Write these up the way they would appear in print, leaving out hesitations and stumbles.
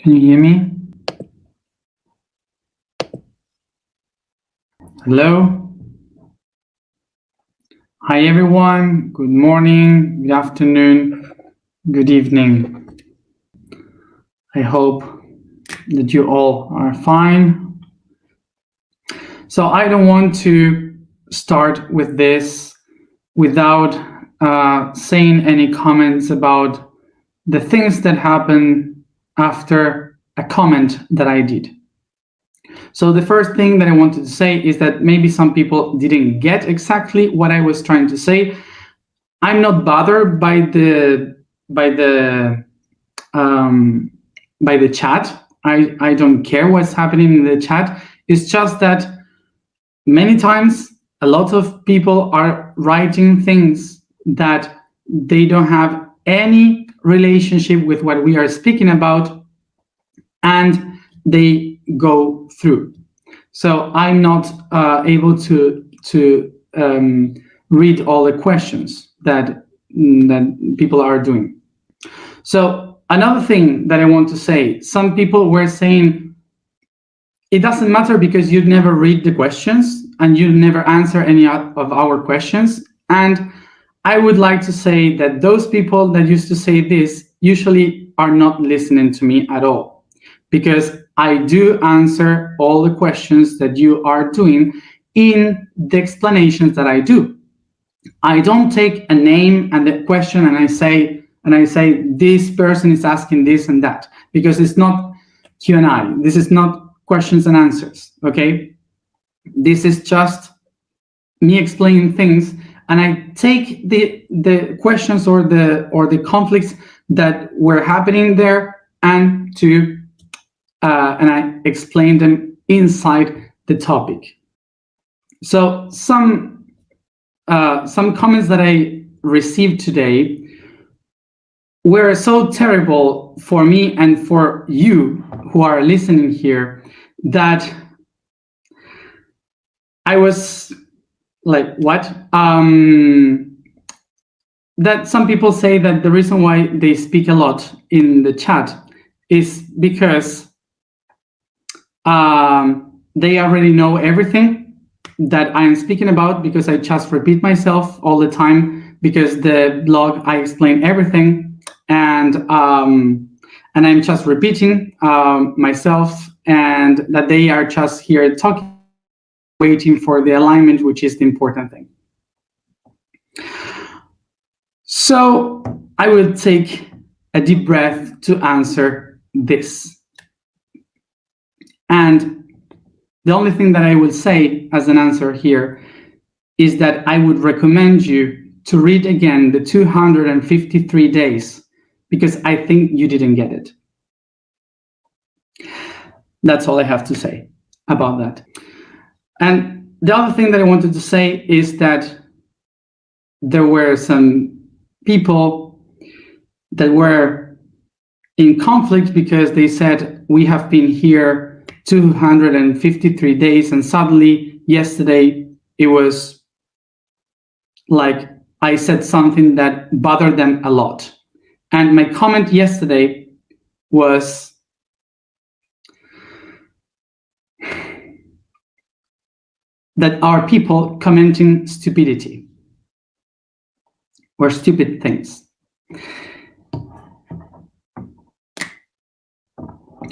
Can you hear me? Hello? Hi everyone, good morning, good afternoon, good evening. I hope that you all are fine. So I don't want to start with this without saying any comments about the things that happen after a comment that I did. So the first thing that I wanted to say is that maybe some people didn't get exactly what I was trying to say. I'm not bothered by the chat. I don't care what's happening in the chat. It's just that many times a lot of people are writing things that they don't have any relationship with what we are speaking about, and they go through. So I'm not able to read all the questions that people are doing. So another thing that I want to say, some people were saying it doesn't matter because you never read the questions and you never answer any of our questions. And I would like to say that those people that used to say this usually are not listening to me at all, because I do answer all the questions that you are doing in the explanations that I do. I don't take a name and the question and I say this person is asking this and that, because it's not Q&A. This is not questions and answers, okay? This is just me explaining things, and I take the questions or the conflicts that were happening there and I explain them inside the topic. So some comments that I received today were so terrible for me and for you who are listening here that I was like, what? That some people say that the reason why they speak a lot in the chat is because they already know everything that I am speaking about, because I just repeat myself all the time, because the blog I explain everything, and I'm just repeating myself, and that they are just here talking, waiting for the alignment, which is the important thing. So I will take a deep breath to answer this. And the only thing that I will say as an answer here is that I would recommend you to read again the 253 days, because I think you didn't get it. That's all I have to say about that. And the other thing that I wanted to say is that there were some people that were in conflict because they said we have been here 253 days, and suddenly yesterday it was like I said something that bothered them a lot. And my comment yesterday was that are people commenting stupidity or stupid things.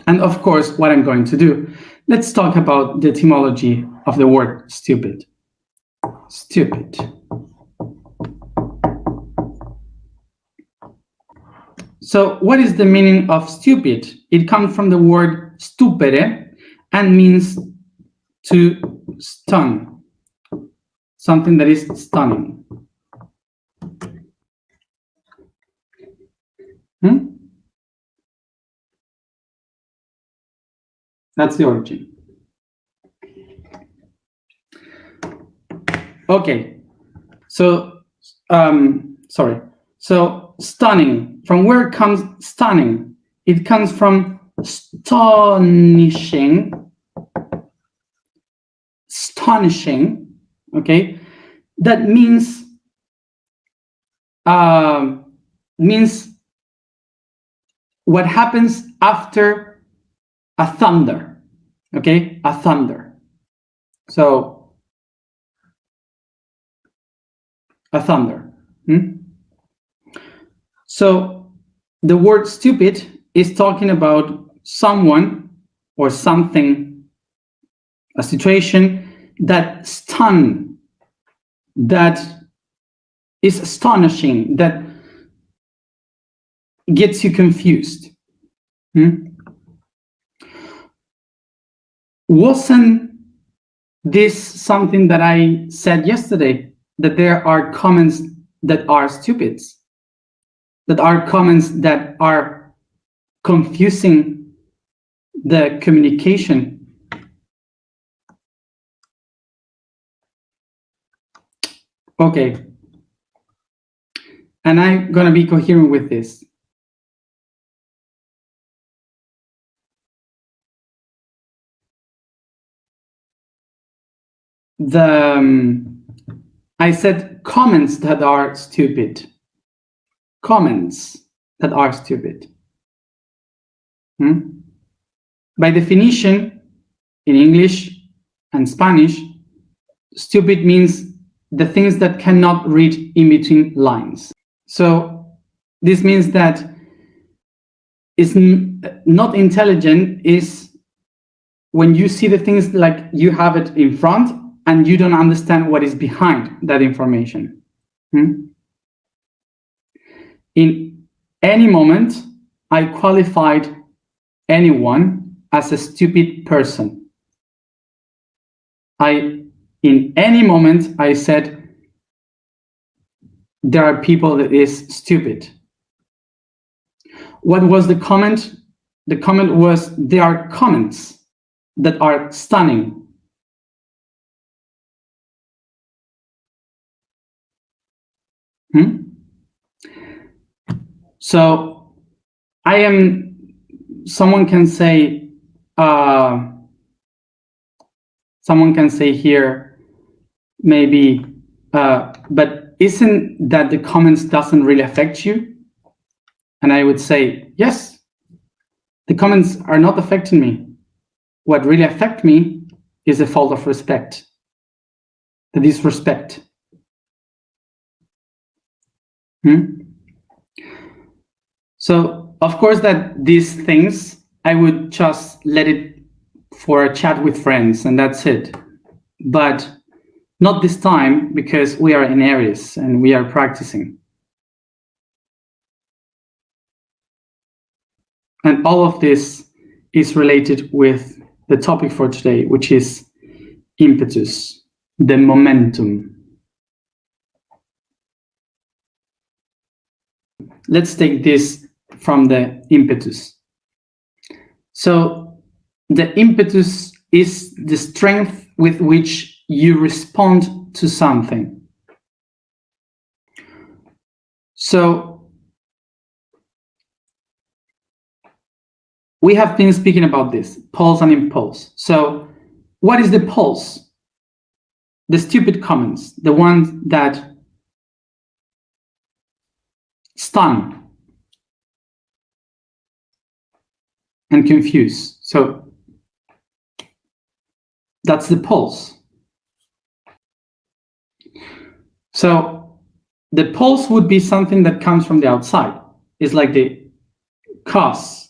And of course, what I'm going to do, let's talk about the etymology of the word stupid. Stupid. So what is the meaning of stupid? It comes from the word stupere and means to stun, something that is stunning. That's the origin. Okay, so sorry. So stunning, from where comes stunning? It comes from astonishing, okay? That means what happens after a thunder. Okay, a thunder. So a thunder. So the word stupid is talking about someone or something, a situation that stun, that is astonishing, that gets you confused. Wasn't this something that I said yesterday, that there are comments that are stupid, that are comments that are confusing the communication? Okay. And I'm going to be coherent with this. I said comments that are stupid. Comments that are stupid. By definition, in English and Spanish, stupid means the things that cannot read in between lines. So this means that it's not intelligent is when you see the things like you have it in front and you don't understand what is behind that information. In any moment, I qualified anyone as a stupid person. In any moment, I said there are people that is stupid. What was the comment? The comment was there are comments that are stunning. So someone can say here maybe, but isn't that the comments doesn't really affect you? And I would say, yes, the comments are not affecting me. What really affects me is a fault of respect, the disrespect. So, of course, that these things, I would just let it for a chat with friends and that's it. But not this time, because we are in Aries and we are practicing. And all of this is related with the topic for today, which is impetus, the momentum. Let's take this from the impetus. So the impetus is the strength with which you respond to something. So we have been speaking about this, pulse and impulse. So what is the pulse? The stupid comments, the ones that stun and confuse. So that's the pulse. So the pulse would be something that comes from the outside. It's like the cause.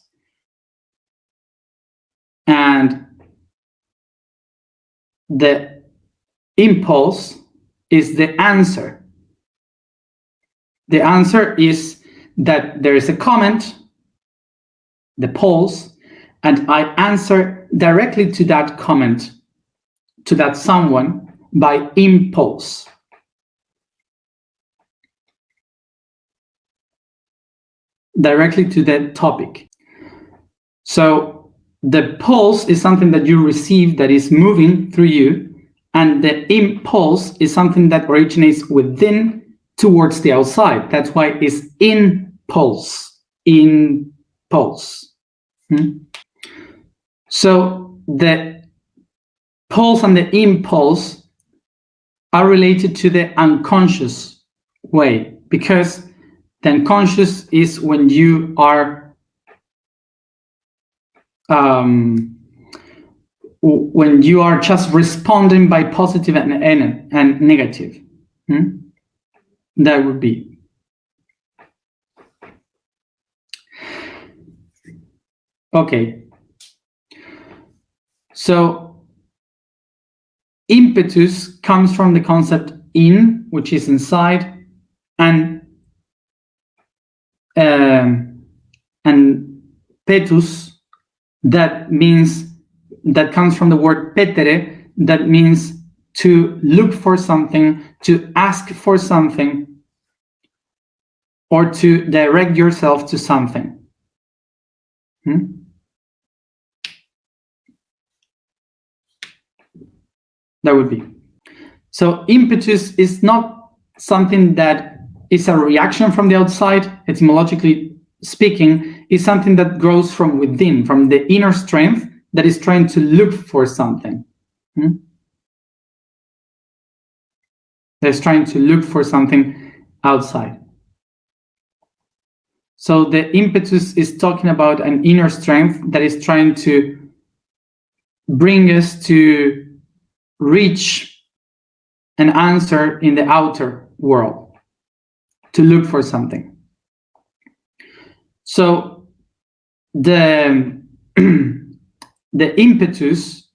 And the impulse is the answer. The answer is that there is a comment, the pulse, and I answer directly to that comment, to that someone, by impulse. Directly to that topic. So the pulse is something that you receive that is moving through you, and the impulse is something that originates within towards the outside. That's why it's impulse. Impulse. So the pulse and the impulse are related to the unconscious way, because the unconscious is when you are when you are just responding by positive and negative. That would be. Okay. So impetus comes from the concept in, which is inside, and petus, that comes from the word petere, that means to look for something, to ask for something, or to direct yourself to something. That would be. So impetus is not something that is a reaction from the outside, etymologically speaking, is something that grows from within, from the inner strength that is trying to look for something. That's trying to look for something outside. So the impetus is talking about an inner strength that is trying to bring us to reach an answer in the outer world, to look for something. So the impetus,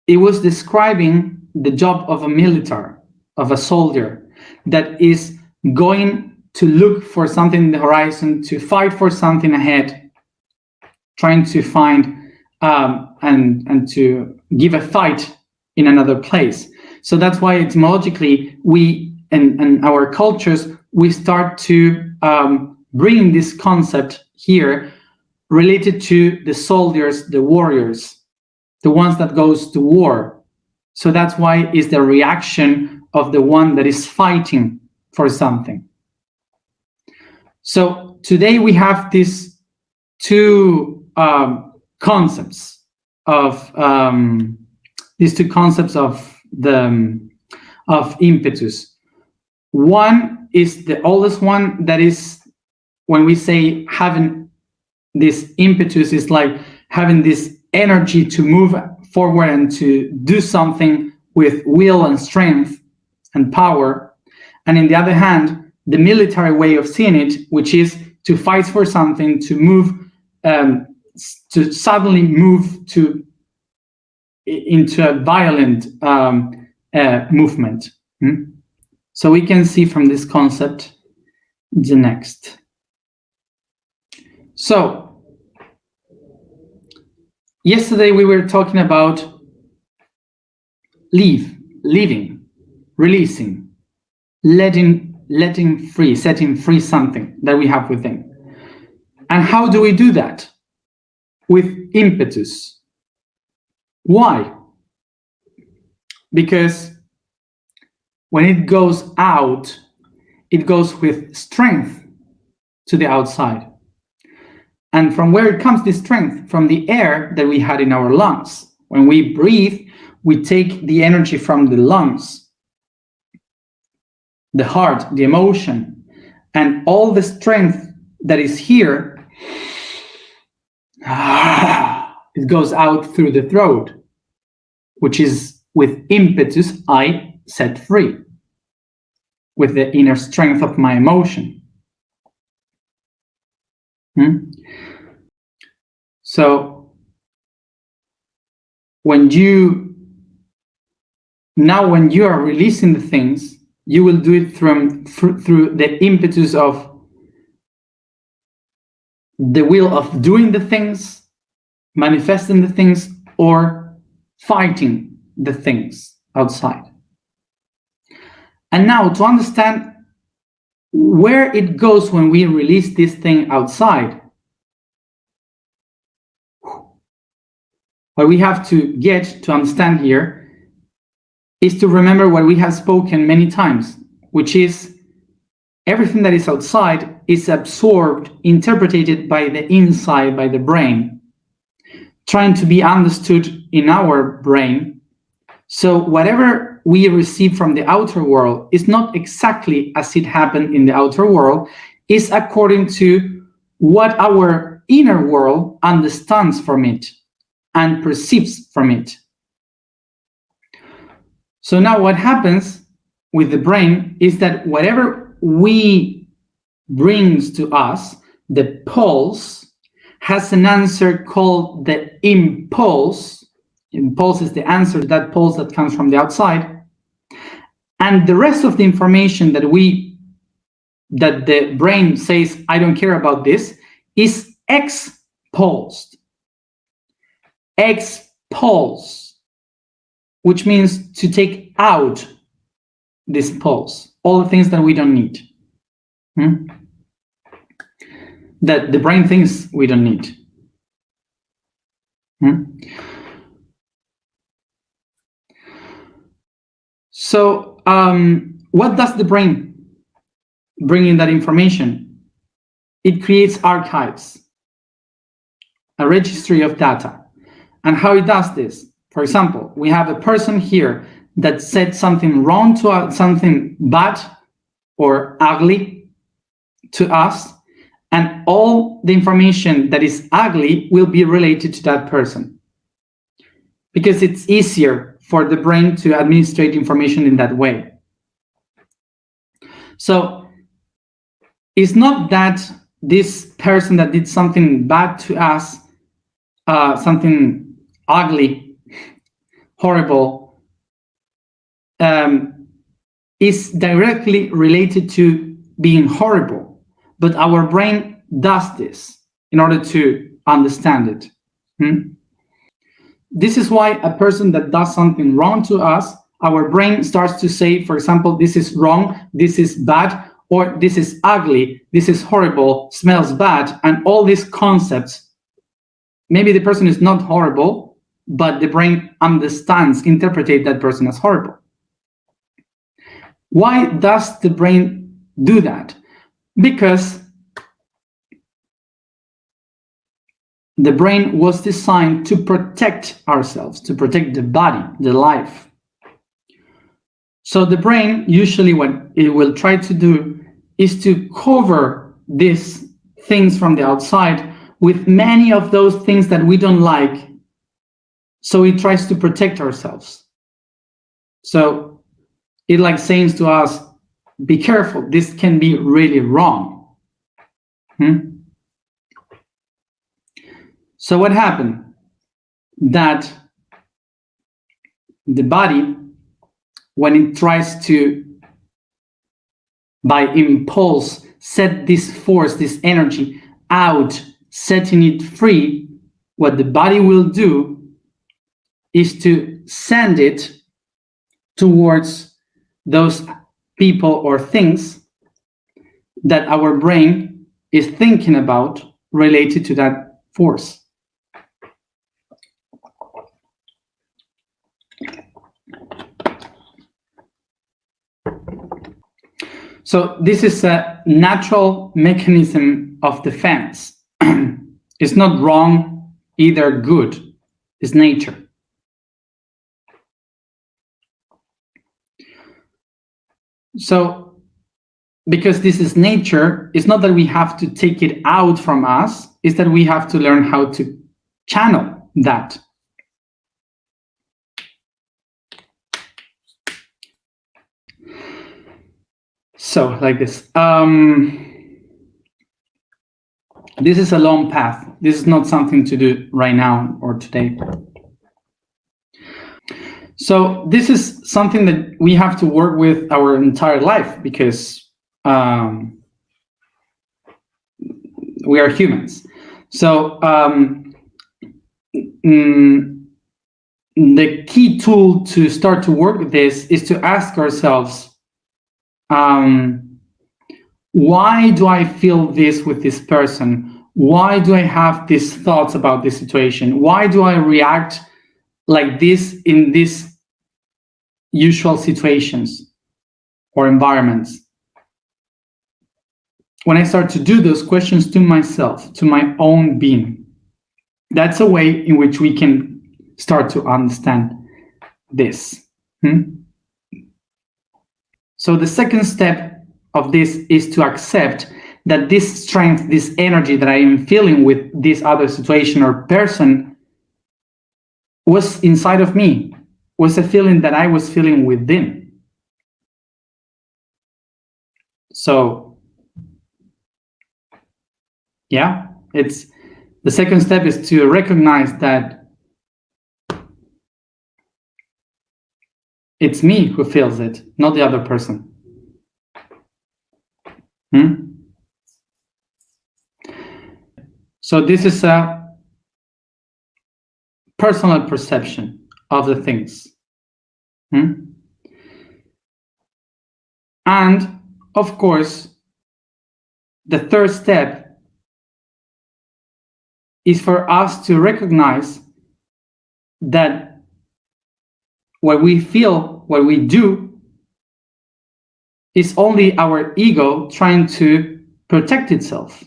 it was describing the job of a military, of a soldier, that is going to look for something in the horizon, to fight for something ahead, trying to find and to give a fight in another place. So that's why etymologically we and our cultures, we start to bring this concept here related to the soldiers, the warriors, the ones that goes to war. So that's why it's the reaction of the one that is fighting for something. So today we have these two concepts of impetus. One is the oldest one, that is when we say having this impetus is like having this energy to move forward and to do something with will and strength and power. And in the other hand, the military way of seeing it, which is to fight for something, to move, to suddenly move into a violent movement. So we can see from this concept the next. So yesterday we were talking about leaving, releasing, letting free, setting free something that we have within. And how do we do that? With impetus. Why? Because when it goes out, it goes with strength to the outside. And from where it comes, this strength? From the air that we had in our lungs. When we breathe, we take the energy from the lungs, the heart, the emotion, and all the strength that is here, it goes out through the throat, which is with impetus, I set free, with the inner strength of my emotion. So when you are releasing the things, you will do it through the impetus of the will of doing the things, manifesting the things, or fighting the things outside. And now to understand where it goes when we release this thing outside, what we have to get to understand here is to remember what we have spoken many times, which is everything that is outside is absorbed, interpreted by the inside, by the brain, trying to be understood in our brain. So whatever we receive from the outer world is not exactly as it happened in the outer world, is according to what our inner world understands from it and perceives from it. So now what happens with the brain is that whatever we brings to us, the pulse has an answer called the impulse. Impulse is the answer to that pulse that comes from the outside. And the rest of the information that the brain says, I don't care about this, is expulsed. Expulse, which means to take out this pulse, all the things that we don't need. That the brain thinks we don't need. So what does the brain bring in that information? It creates archives, a registry of data. And how it does this? For example, we have a person here that said something wrong to us, something bad or ugly to us, and all the information that is ugly will be related to that person, because it's easier for the brain to administrate information in that way. So it's not that this person that did something bad to us, something ugly, horrible, is directly related to being horrible. But our brain does this in order to understand it. This is why a person that does something wrong to us, our brain starts to say, for example, this is wrong, this is bad, or this is ugly, this is horrible, smells bad, and all these concepts. Maybe the person is not horrible, but the brain understands, interprets that person as horrible. Why does the brain do that? Because the brain was designed to protect ourselves, to protect the body, the life. So the brain, usually what it will try to do is to cover these things from the outside with many of those things that we don't like. So it tries to protect ourselves. So it like saying to us, be careful, this can be really wrong. So what happened? That the body, when it tries to, by impulse, set this force, this energy out, setting it free, what the body will do is to send it towards those people or things that our brain is thinking about related to that force. So this is a natural mechanism of defense. It's not wrong, either good. It's nature. So because this is nature, it's not that we have to take it out from us, it's that we have to learn how to channel that. So like this. This is a long path. This is not something to do right now or today. So this is something that we have to work with our entire life, because we are humans. So the key tool to start to work with this is to ask ourselves, why do I feel this with this person? Why do I have these thoughts about this situation? Why do I react like this in these usual situations or environments? When I start to do those questions to myself, to my own being, that's a way in which we can start to understand this. So the second step of this is to accept that this strength, this energy that I am feeling with this other situation or person was inside of me, was a feeling that I was feeling within. So, yeah, it's the second step is to recognize that it's me who feels it, not the other person. So this is a personal perception of the things. And of course, the third step is for us to recognize that what we feel, what we do, is only our ego trying to protect itself.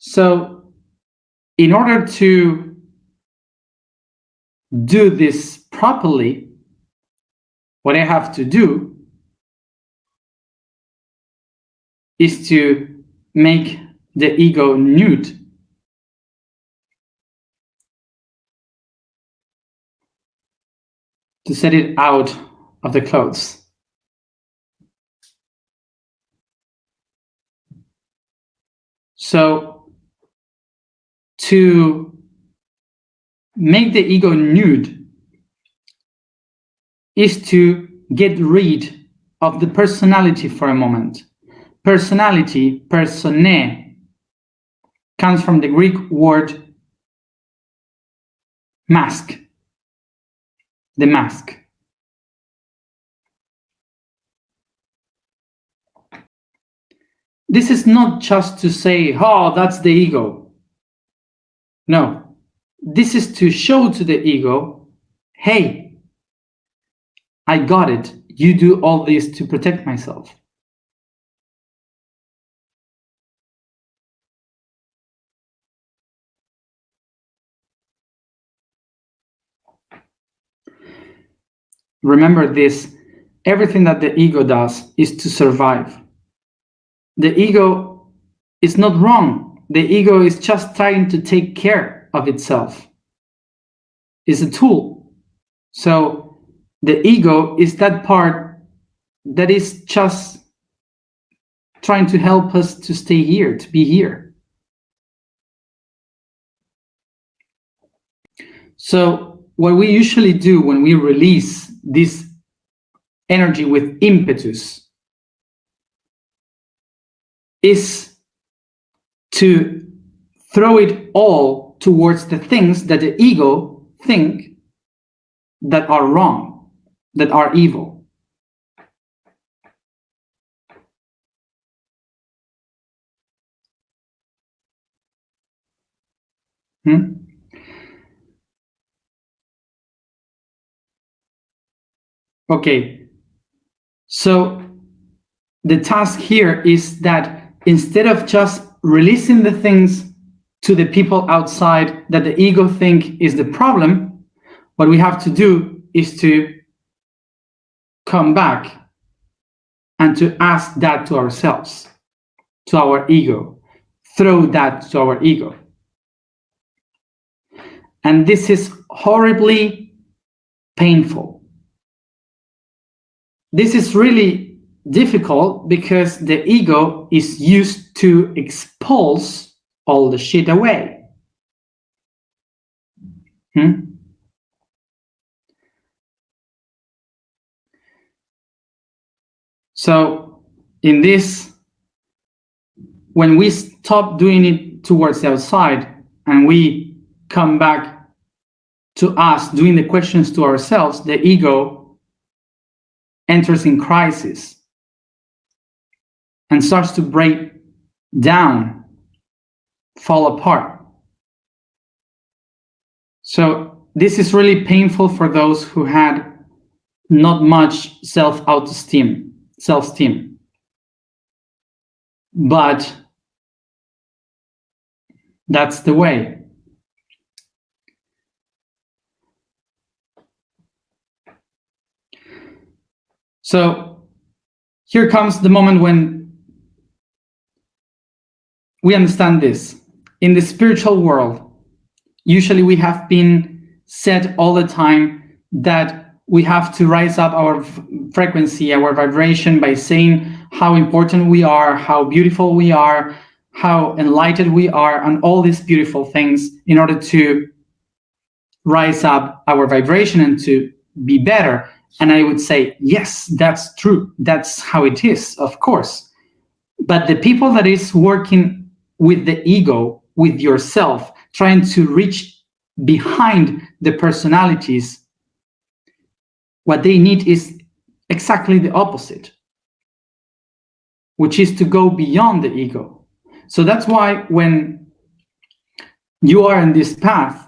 So, in order to do this properly, what I have to do is to make the ego nude. To set it out of the clothes. So, to make the ego nude is to get rid of the personality for a moment. Personality, personae, comes from the Greek word mask, the mask. This is not just to say, oh, that's the ego. No, this is to show to the ego, hey, I got it. You do all this to protect myself. Remember this, everything that the ego does is to survive. The ego is not wrong. The ego is just trying to take care of itself. It's a tool. So the ego is that part that is just trying to help us to stay here, to be here. So what we usually do when we release this energy with impetus is to throw it all towards the things that the ego think that are wrong, that are evil. Okay, so the task here is that instead of just releasing the things to the people outside that the ego think is the problem, what we have to do is to come back and to ask that to ourselves, to our ego, throw that to our ego. And this is horribly painful. This is really difficult because the ego is used to expulse all the shit away. So in this, when we stop doing it towards the outside and we come back to us doing the questions to ourselves, the ego enters in crisis and starts to break down, fall apart. So this is really painful for those who had not much self-esteem. But that's the way. So here comes the moment when we understand this. In the spiritual world, usually we have been said all the time that we have to rise up our frequency, our vibration, by saying how important we are, how beautiful we are, how enlightened we are, and all these beautiful things in order to rise up our vibration and to be better. And I would say, yes, that's true. That's how it is, of course. But the people that is working with the ego, with yourself, trying to reach behind the personalities, what they need is exactly the opposite, which is to go beyond the ego. So that's why when you are in this path,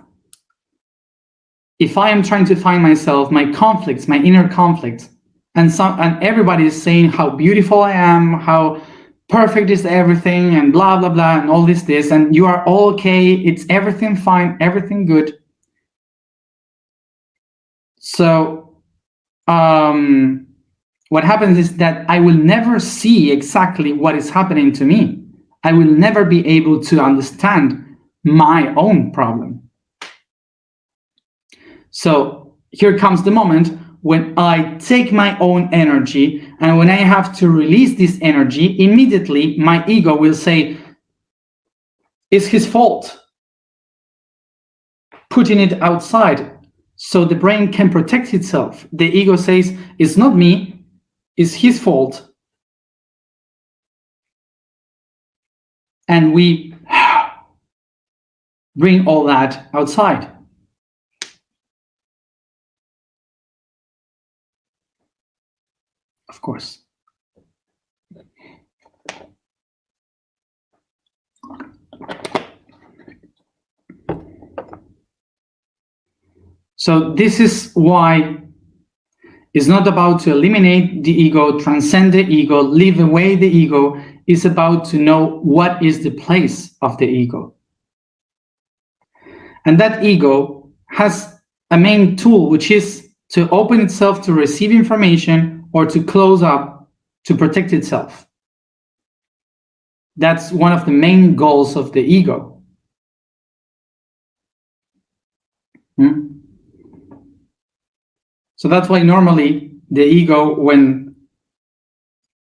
if I am trying to find myself, my conflicts, my inner conflicts, and everybody is saying how beautiful I am, how perfect is everything, and blah blah blah, and all this, and you are all okay, it's everything fine, everything good. So what happens is that I will never see exactly what is happening to me. I will never be able to understand my own problem. So here comes the moment when I take my own energy, and when I have to release this energy, immediately my ego will say, it's his fault, putting it outside so the brain can protect itself. The ego says, it's not me, it's his fault. And we bring all that outside. Of course. So this is why it's not about to eliminate the ego, transcend the ego, leave away the ego. It's about to know what is the place of the ego. And that ego has a main tool, which is to open itself to receive information or to close up to protect itself. That's one of the main goals of the ego. So that's why normally the ego, when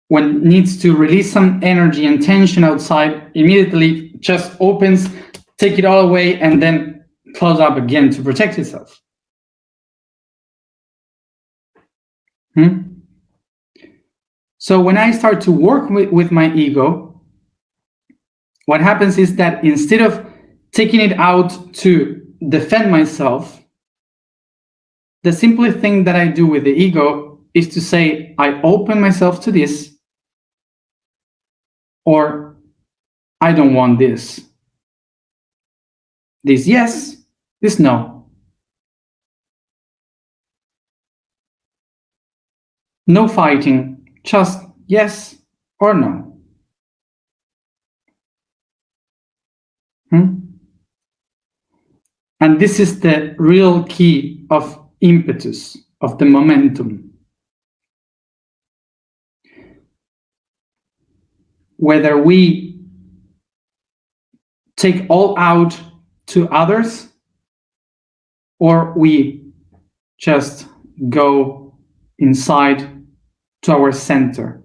needs to release some energy and tension outside, immediately just opens, take it all away, and then close up again to protect itself. So when I start to work with my ego, what happens is that instead of taking it out to defend myself, the simple thing that I do with the ego is to say, I open myself to this, or I don't want this. This yes, this no. No fighting, just yes or no. And this is the real key of impetus, of the momentum. Whether we take all out to others, or we just go inside to our center.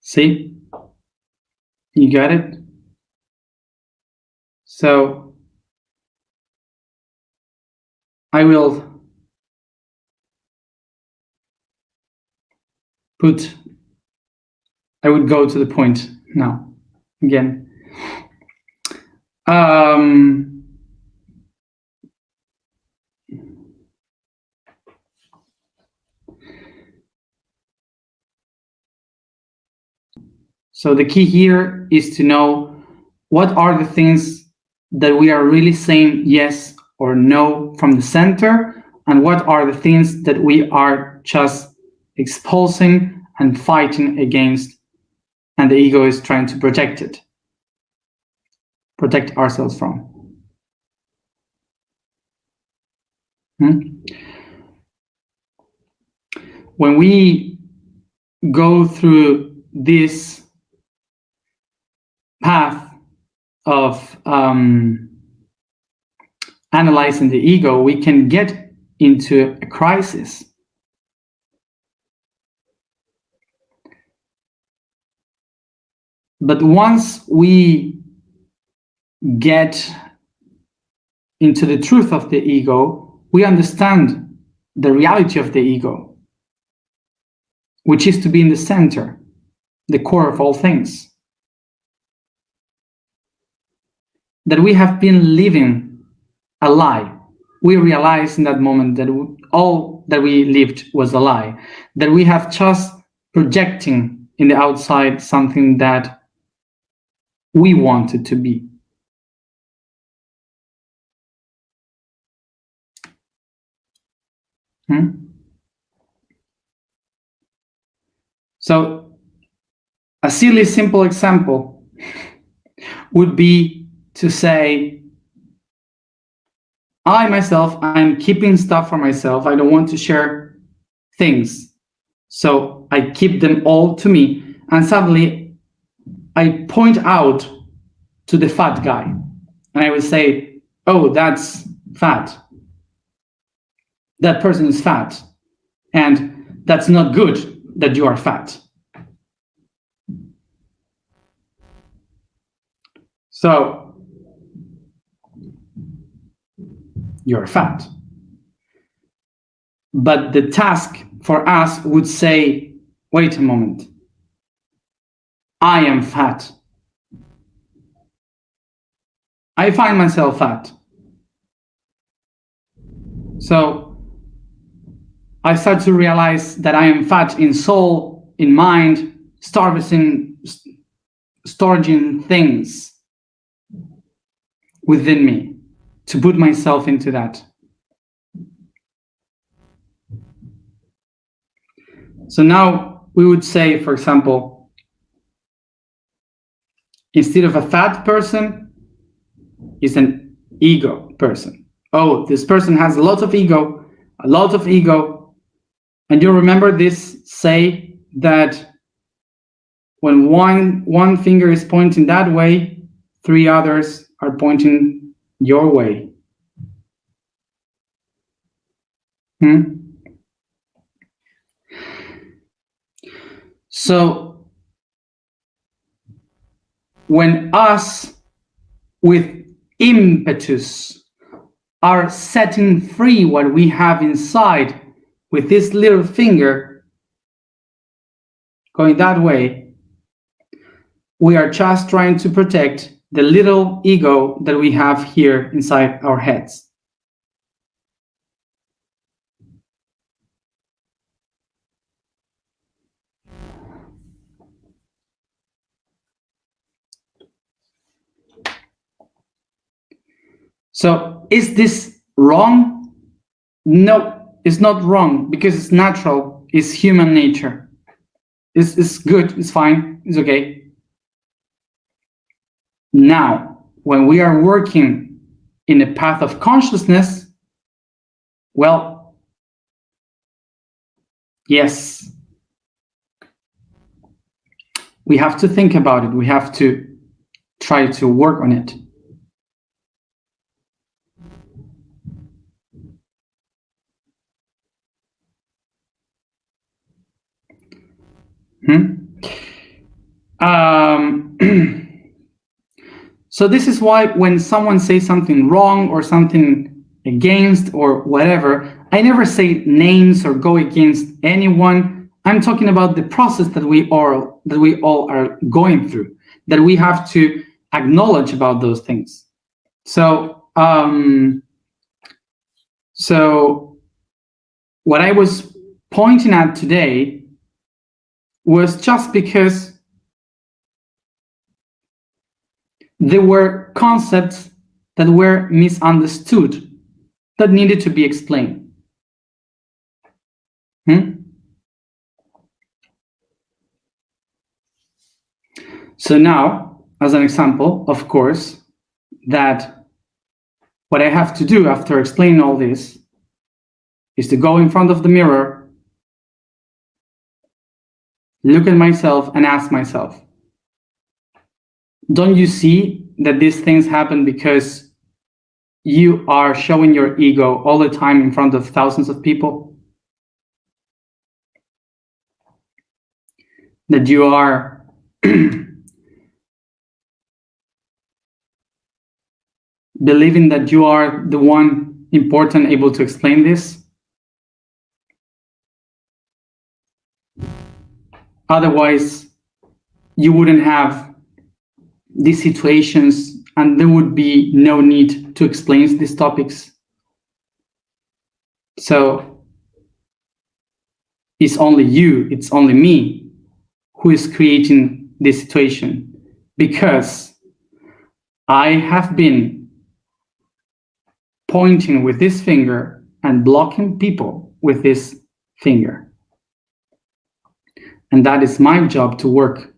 See? You got it? So I will I would go to the point now again. So the key here is to know what are the things that we are really saying yes or no from the center, and what are the things that we are just expulsing and fighting against, and the ego is trying to protect ourselves from. When we go through this path of analyzing the ego, we can get into a crisis. But once we get into the truth of the ego, we understand the reality of the ego, which is to be in the center, the core of all things. That we have been living a lie. We realize in that moment that all that we lived was a lie, that we have just projecting in the outside something that we wanted to be. So a silly, simple example would be to say, I myself, I'm keeping stuff for myself. I don't want to share things. So I keep them all to me. And suddenly I point out to the fat guy. And I will say, oh, that's fat. That person is fat. And that's not good that you are fat. So you're fat. But the task for us would say, wait a moment. I am fat. I find myself fat. So I start to realize that I am fat in soul, in mind, storing things within me to put myself into that. So now we would say, for example, instead of a fat person, is an ego person. Oh, this person has a lot of ego. And you remember this say that when one finger is pointing that way, 3 others are pointing your way. So when us with impetus are setting free what we have inside with this little finger going that way, we are just trying to protect the little ego that we have here inside our heads. So is this wrong? No, it's not wrong, because it's natural, it's human nature. It's good, it's fine, it's okay. Now, when we are working in a path of consciousness, well, yes, we have to think about it. We have to try to work on it. So this is why when someone says something wrong or something against or whatever, I never say names or go against anyone. I'm talking about the process that we all are going through, that we have to acknowledge about those things. So what I was pointing at today was just because There were concepts that were misunderstood, that needed to be explained. So now, as an example, of course, that what I have to do after explaining all this is to go in front of the mirror, look at myself and ask myself, don't you see that these things happen because you are showing your ego all the time in front of thousands of people? That you are believing that you are the one important able to explain this? Otherwise, you wouldn't have these situations and there would be no need to explain these topics. So it's only you, it's only me who is creating this situation, because I have been pointing with this finger and blocking people with this finger. And that is my job to work.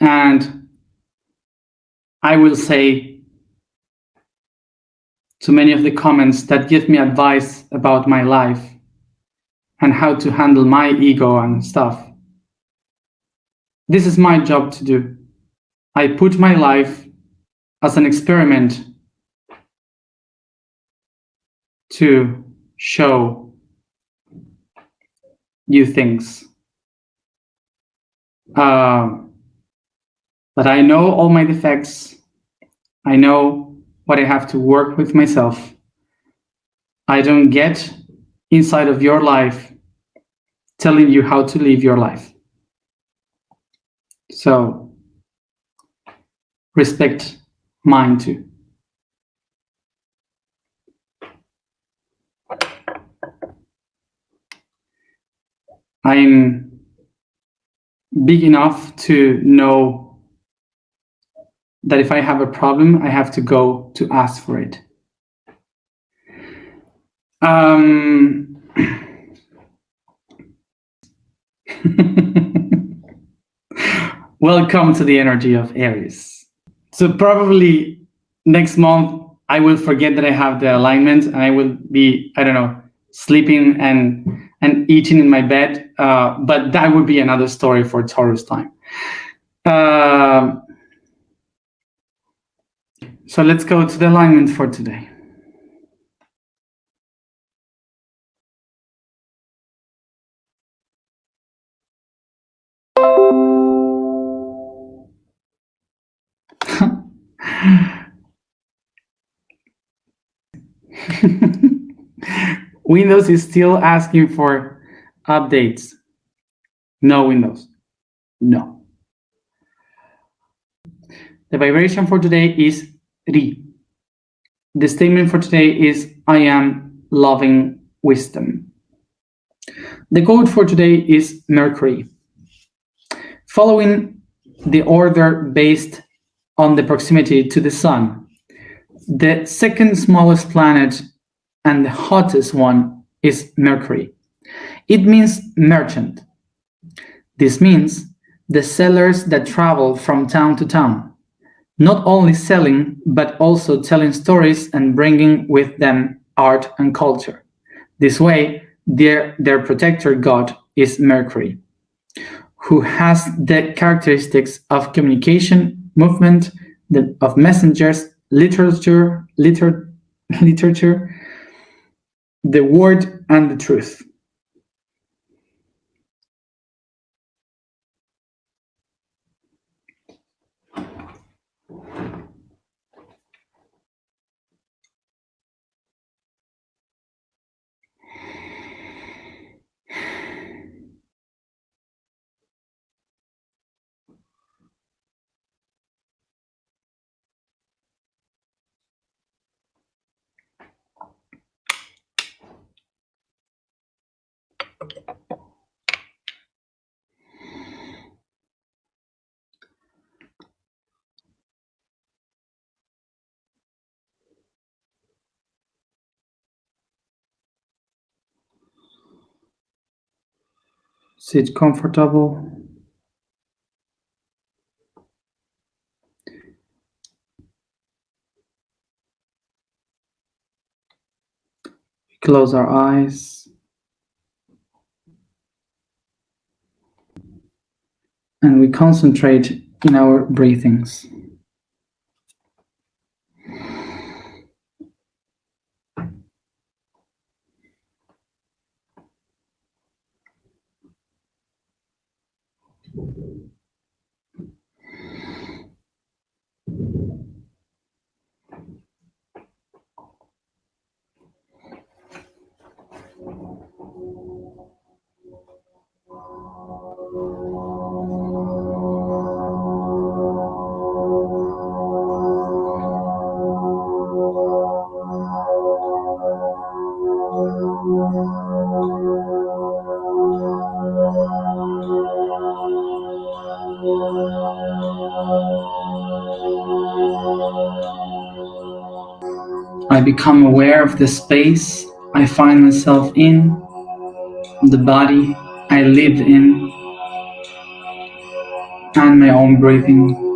And I will say to many of the comments that give me advice about my life and how to handle my ego and stuff, this is my job to do. I put my life as an experiment to show you things. But I know all my defects. I know what I have to work with myself. I don't get inside of your life telling you how to live your life. So respect mine too. I'm big enough to know that if I have a problem, I have to go to ask for it. Welcome to the energy of Aries. So probably next month, I will forget that I have the alignment and I will be, I don't know, sleeping and eating in my bed. But that would be another story for Taurus time. So let's go to the alignment for today. Windows is still asking for updates. No Windows. No. The vibration for today is Ri. The statement for today is I am loving wisdom. The code for today is Mercury. Following the order based on the proximity to the Sun, the second smallest planet and the hottest one is Mercury. It means merchant. This means the sellers that travel from town to town, not only selling, but also telling stories and bringing with them art and culture. This way, their protector god is Mercury, who has the characteristics of communication, movement, of messengers, literature, the word, and the truth. Sit comfortable. Close our eyes and we concentrate in our breathings. I become aware of the space I find myself in, the body I live in, and my own breathing.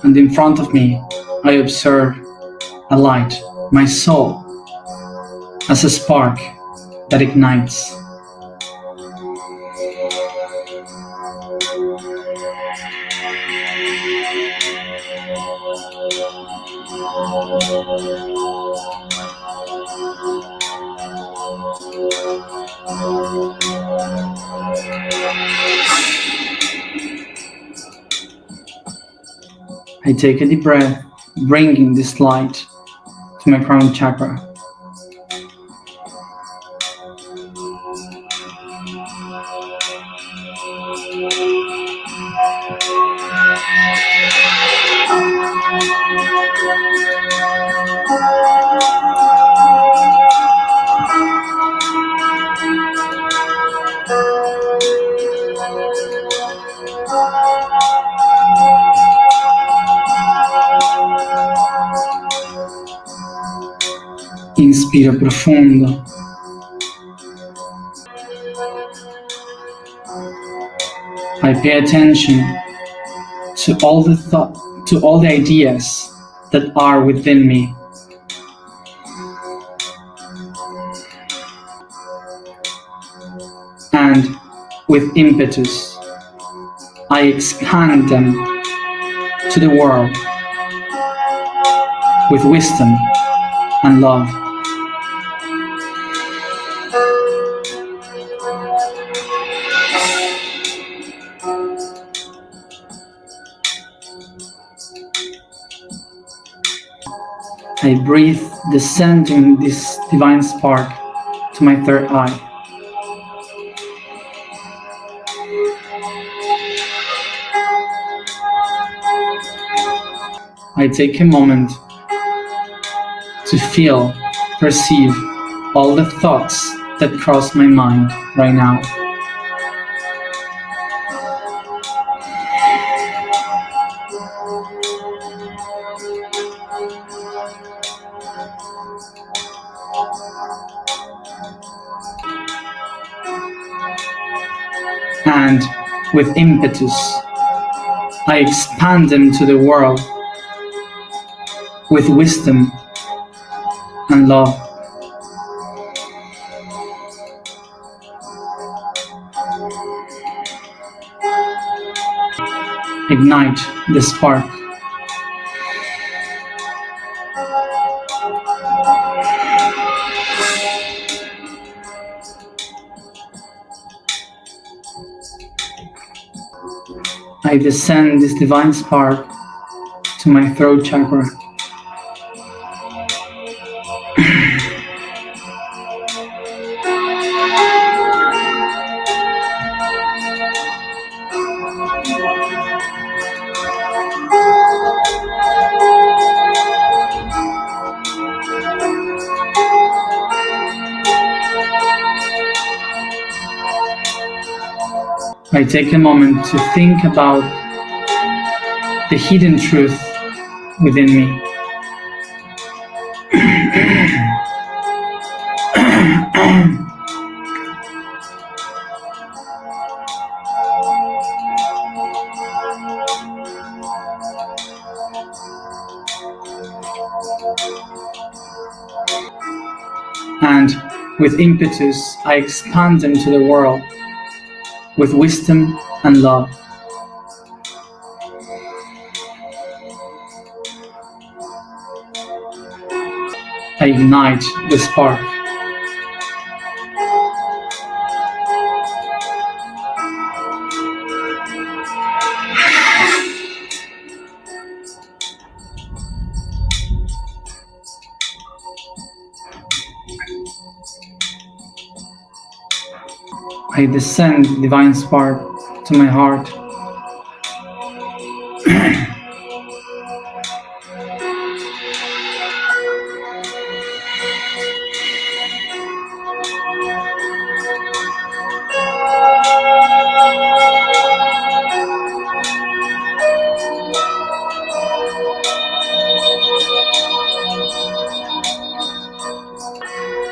And in front of me, I observe a light, my soul, as a spark that ignites. I take a deep breath, bringing this light to my crown chakra. Inspira profundo. I pay attention to all the ideas that are within me. And with impetus, I expand them to the world with wisdom and love. I breathe, descending this divine spark to my third eye. I take a moment to feel, perceive all the thoughts that cross my mind right now. And with impetus, I expand them to the world with wisdom and love. Ignite the spark. I descend this divine spark to my throat chakra. I take a moment to think about the hidden truth within me. And with impetus, I expand them to the world with wisdom and love. I ignite the spark. I descend the divine spark to my heart.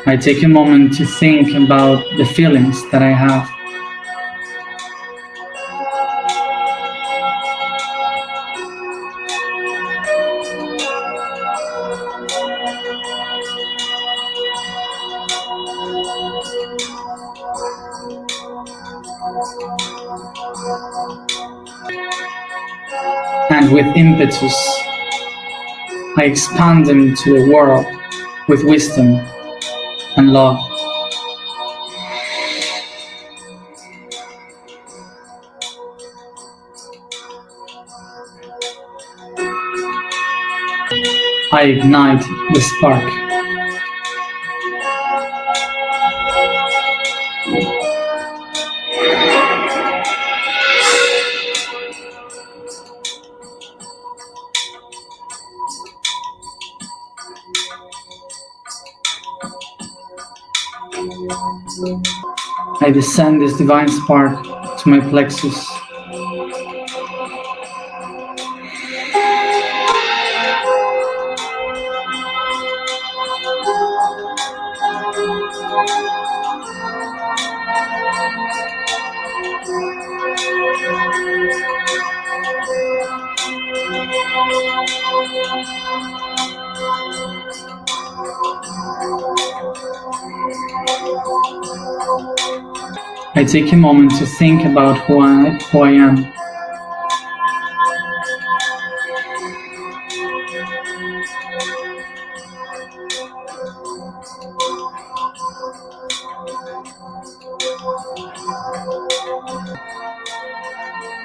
I take a moment to think about the feelings that I have. And with impetus, I expand them to the world with wisdom and love. I ignite the spark. I descend this divine spark to my plexus. I take a moment to think about who I am.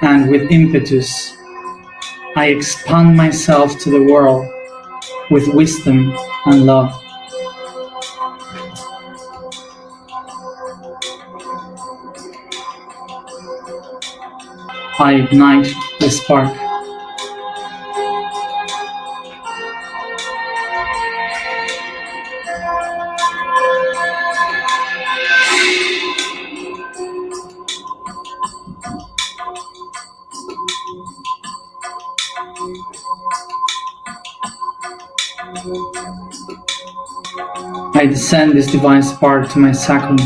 And with impetus, I expand myself to the world with wisdom and love. I ignite the spark. I descend this divine spark to my sacrum.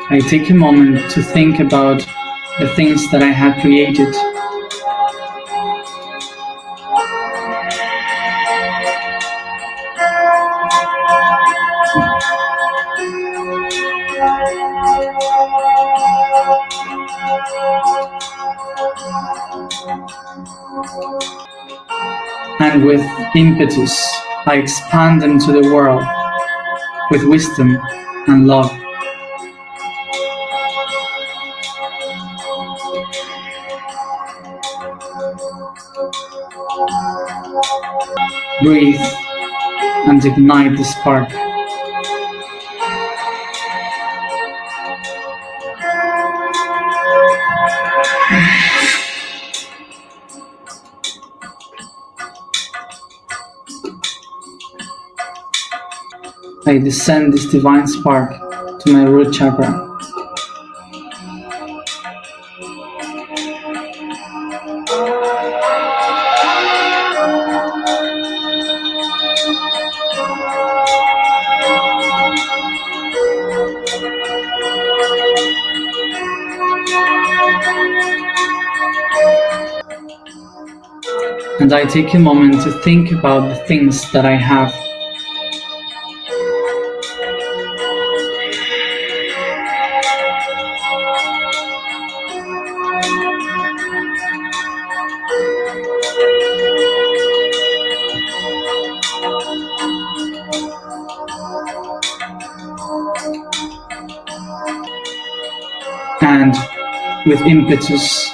I take a moment to think about the things that I have created. And with impetus, I expand them to the world with wisdom and love. Breathe and ignite the spark. I descend this divine spark to my root chakra. And I take a moment to think about the things that I have. And with impetus,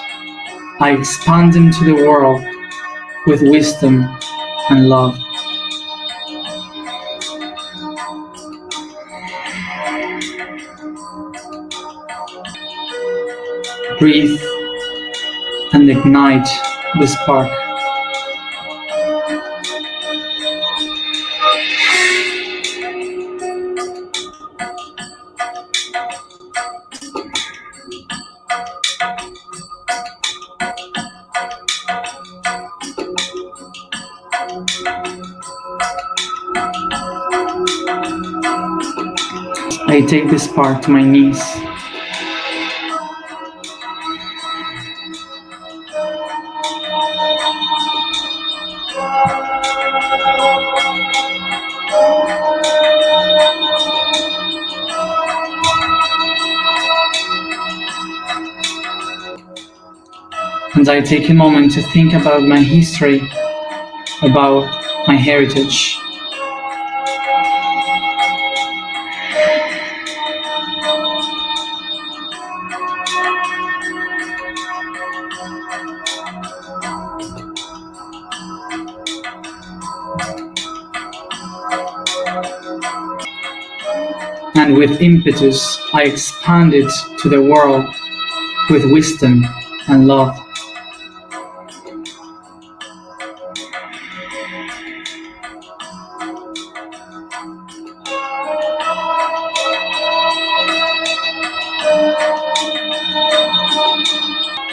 I expand into the world with wisdom and love. Breathe and ignite the spark. I take the spark to my knees. And I take a moment to think about my history, about my heritage. And with impetus, I expand it to the world with wisdom and love.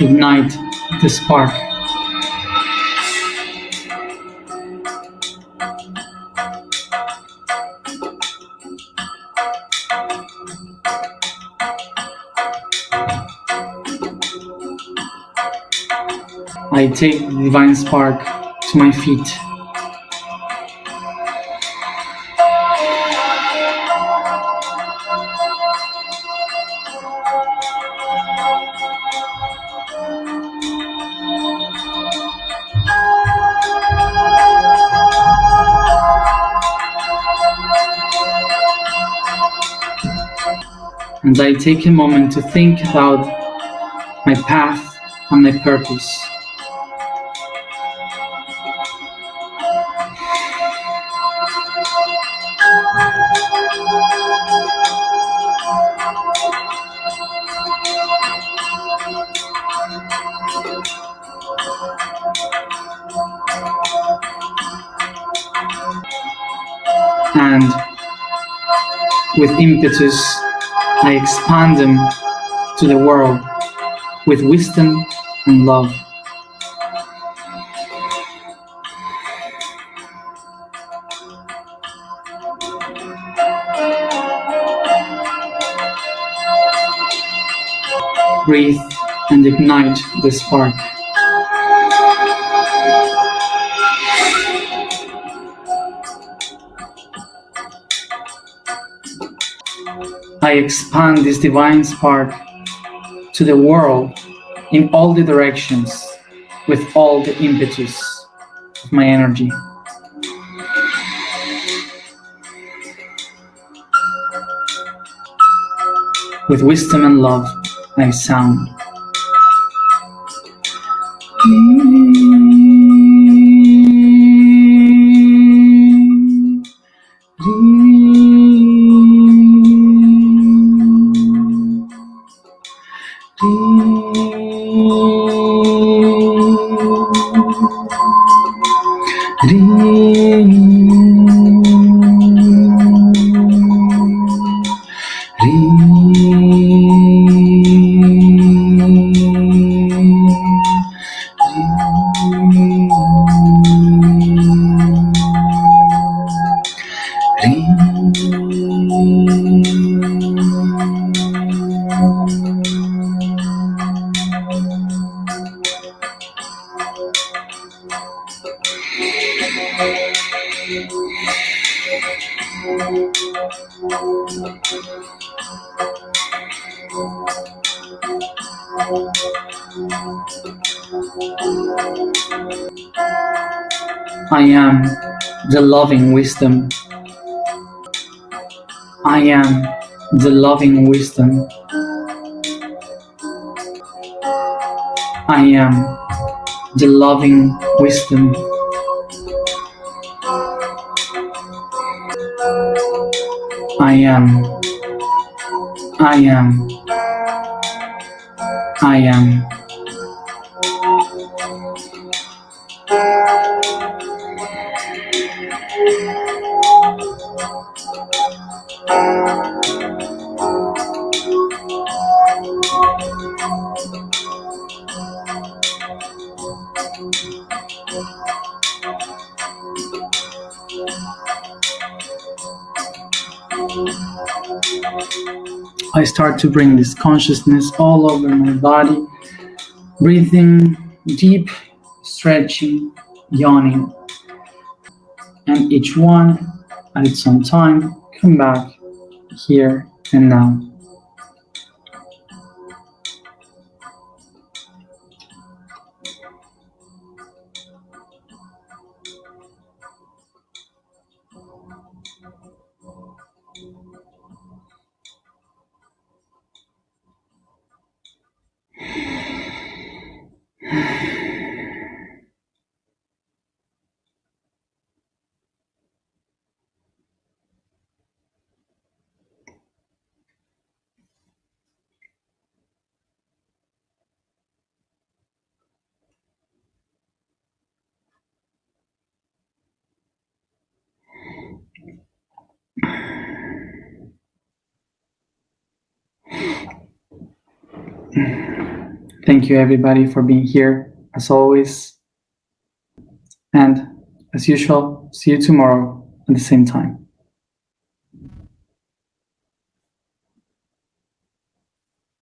Ignite the spark. I take the divine spark to my feet. And I take a moment to think about my path and my purpose. And with impetus, I expand them to the world with wisdom and love. Breathe and ignite the spark. I expand this divine spark to the world in all the directions with all the impetus of my energy. With wisdom and love, I sound. I am the loving wisdom. I am the loving wisdom. I am the loving wisdom. I am. I am. I am. I start to bring this consciousness all over my body, breathing deep, stretching, yawning, and each one at its own time come back here and now. Thank you everybody for being here as always. And as usual, see you tomorrow at the same time.